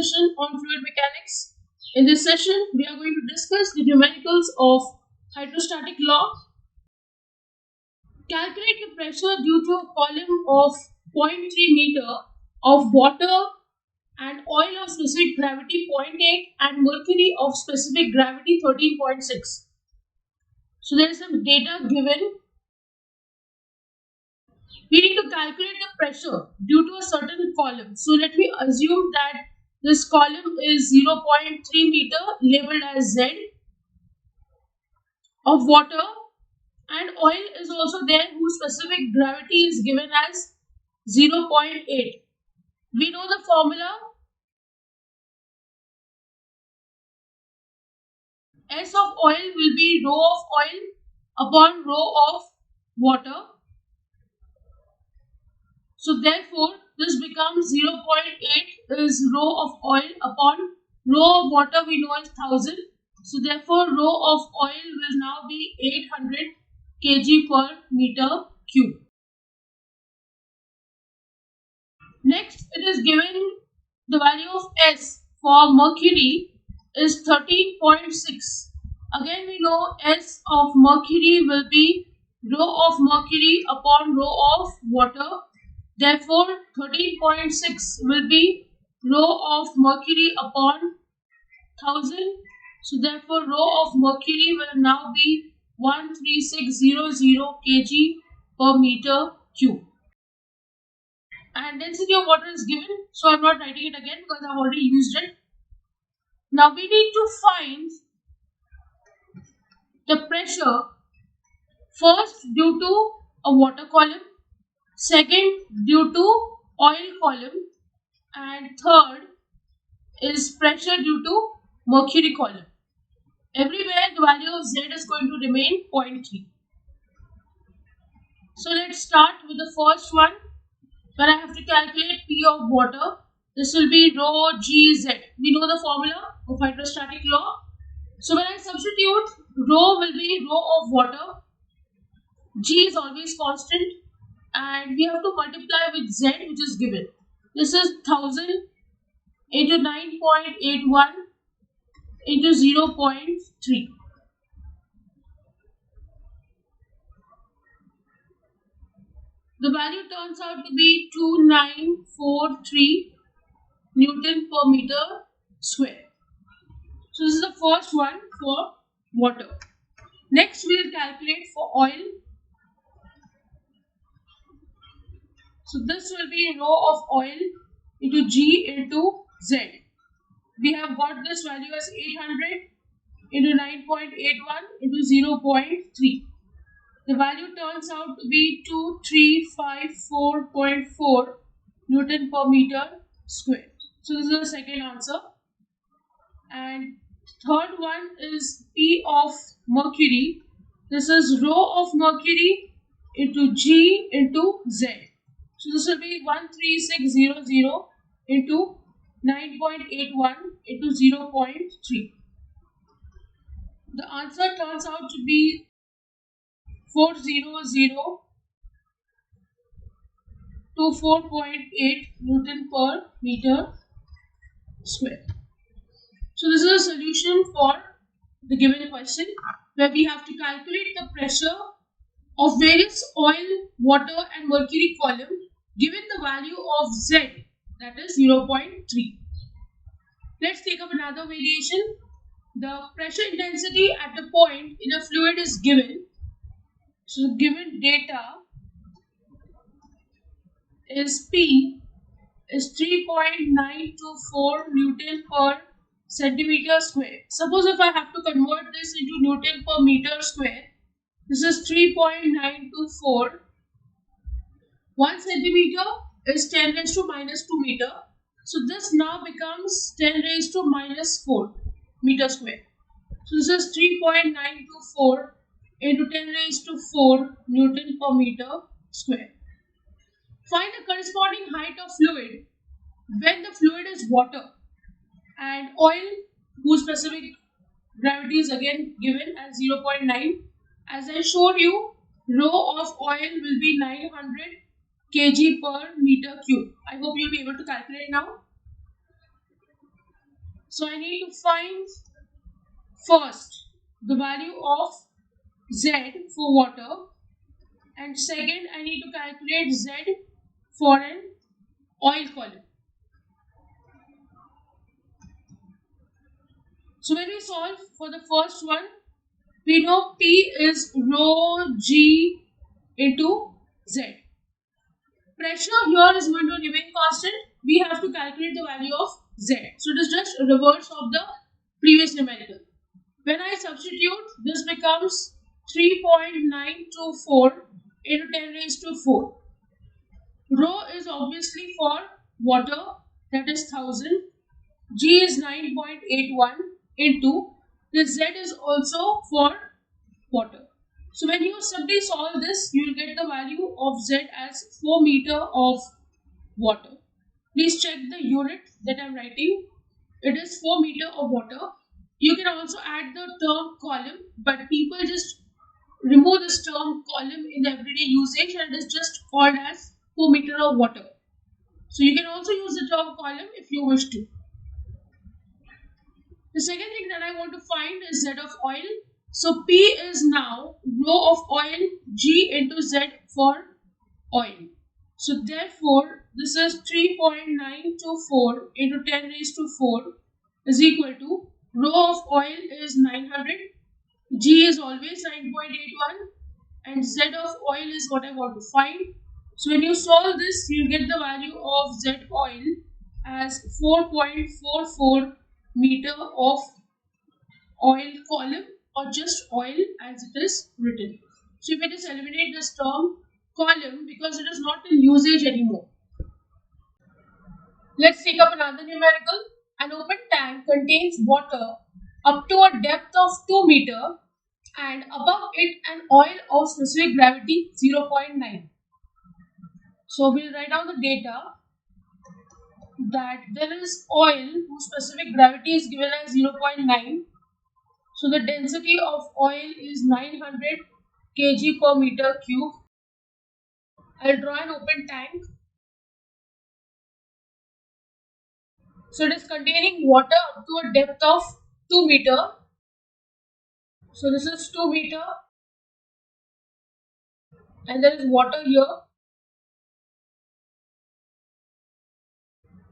session on fluid mechanics. In this session, we are going to discuss the numericals of hydrostatic law. Calculate the pressure due to a column of 0.3 meter of water and oil of specific gravity 0.8 and mercury of specific gravity 13.6. So there is some data given. We need to calculate the pressure due to a certain column. So let me assume that this column is 0.3 meter labeled as Z of water, and oil is also there whose specific gravity is given as 0.8. We know the formula. S of oil will be rho of oil upon rho of water. So therefore, this becomes 0.8 is rho of oil upon rho of water we know is 1000. So therefore, rho of oil will now be 800 kg per meter cube. Next, it is given the value of S for mercury is 13.6. Again, we know S of mercury will be rho of mercury upon rho of water. Therefore, 13.6 will be rho of mercury upon 1000. So therefore, rho of mercury will now be 13600 kg per meter cube. And density of water is given, so I am not writing it again because I have already used it. Now we need to find the pressure first due to a water column, second due to oil column, and third is pressure due to mercury column. Everywhere the value of Z is going to remain 0.3. So let's start with the first one, where I have to calculate P of water. This will be rho GZ. We know the formula of hydrostatic law. So when I substitute, rho will be rho of water. G is always constant. And we have to multiply with Z, which is given. This is 1000 into 9.81 into 0.3. The value turns out to be 2943 Newton per meter square. So this is the first one for water. Next we will calculate for oil. So this will be rho of oil into G into Z. We have got this value as 800 into 9.81 into 0.3. The value turns out to be 2354.4 Newton per meter square. So this is the second answer. And third one is P of mercury. This is rho of mercury into G into Z. So this will be 13600 into 9.81 into 0.3. The answer turns out to be 400 to 4.8 Newton per meter square. So this is a solution for the given question, where we have to calculate the pressure of various oil, water and mercury column given the value of Z, that is 0.3. Let's take up another variation. The pressure intensity at a point in a fluid is given. So given data is P is 3.924 Newton per centimeter square. Suppose if I have to convert this into Newton per meter square, this is 3.924. 1 centimeter is 10 raised to minus 2 meter. So this now becomes 10 raised to minus 4 meter square. So this is 3.924 into 10 raised to 4 Newton per meter square. Find the corresponding height of fluid when the fluid is water and oil, whose specific gravity is again given as 0.9. As I showed you, rho of oil will be 900 kg per meter cube. I hope you'll be able to calculate now. So I need to find first the value of Z for water, and second I need to calculate Z for an oil column. So when we solve for the first one, we know P is rho G into Z. Pressure here is going to remain constant. We have to calculate the value of Z. So it is just reverse of the previous numerical. When I substitute, this becomes 3.924 into 10 raised to 4. Rho is obviously for water, that is 1000. G is 9.81 into this Z is also for water. So when you simply solve this, you will get the value of Z as 4 meter of water. Please check the unit that I am writing. It is 4 meter of water. You can also add the term column, but people just remove this term column in the everyday usage and it is just called as 4 meter of water. So you can also use the term column if you wish to. The second thing that I want to find is Z of oil. So P is now rho of oil G into Z for oil. So therefore, this is 3.924 into 10 raised to 4 is equal to rho of oil is 900, G is always 9.81 and Z of oil is what I want to find. So when you solve this, you get the value of Z oil as 4.44 meter of oil column, or just oil as it is written. So if I just eliminate this term column because it is not in usage anymore. Let's take up another numerical. An open tank contains water up to a depth of 2 meter and above it an oil of specific gravity 0.9. So we'll write down the data that there is oil whose specific gravity is given as 0.9. So the density of oil is 900 kg per meter cube. I'll draw an open tank. So it is containing water up to a depth of 2 meter. So this is 2 meter and there is water here.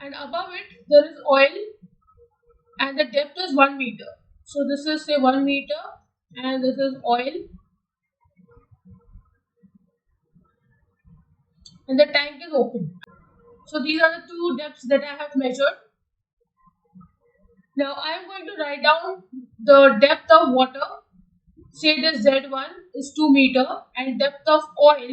And above it there is oil and the depth is 1 meter. So this is say 1 meter and this is oil. And the tank is open. So these are the two depths that I have measured. Now I am going to write down the depth of water. Say this Z1 is 2 meter and depth of oil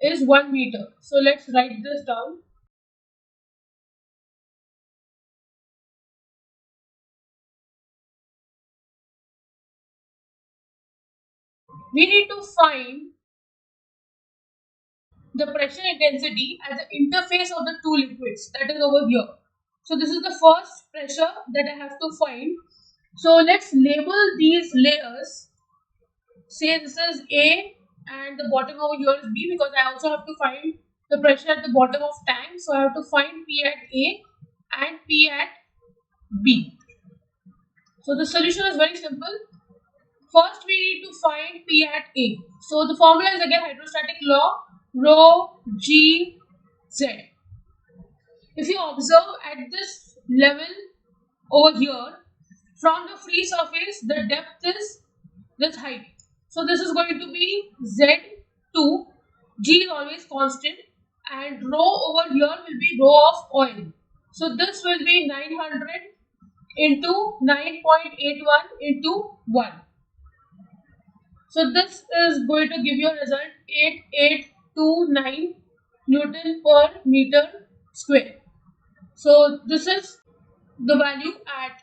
is 1 meter. So let's write this down. We need to find the pressure intensity at the interface of the two liquids, that is over here. So this is the first pressure that I have to find. So let's label these layers. Say this is A and the bottom over here is B, because I also have to find the pressure at the bottom of tank. So I have to find P at A and P at B. So the solution is very simple. First we need to find P at A. So the formula is again hydrostatic law, rho G Z. If you observe at this level over here, from the free surface the depth is this height. So this is going to be Z2, G is always constant, and rho over here will be rho of oil. So this will be 900 into 9.81 into 1. So this is going to give you a result 8829 Newton per meter square. So this is the value at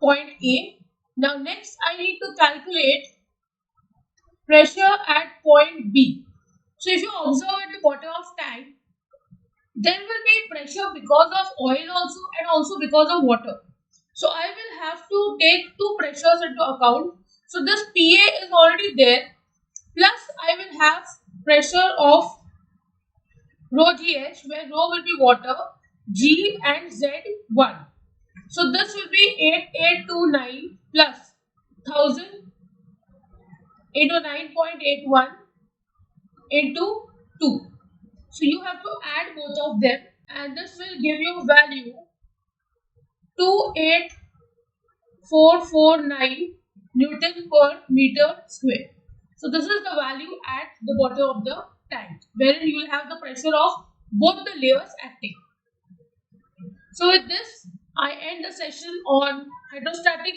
point A. Now next I need to calculate pressure at point B. So if you observe at the bottom of tank, there will be pressure because of oil also and also because of water. So I will have to take two pressures into account. So this PA is already there, plus I will have pressure of rho GH, where rho will be water, G and Z1. So this will be 8829 plus 1000 into 9.81 into 2. So you have to add both of them, and this will give you value 28449 Newton per meter square. So this is the value at the bottom of the tank, wherein you will have the pressure of both the layers acting. So with this, I end the session on hydrostatic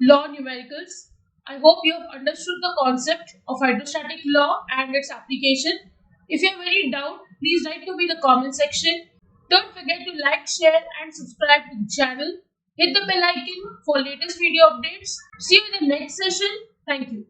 law numericals. I hope you have understood the concept of hydrostatic law and its application. If you have any doubt, please write to me in the comment section. Don't forget to like, share and subscribe to the channel. Hit the bell icon for latest video updates. See you in the next session. Thank you.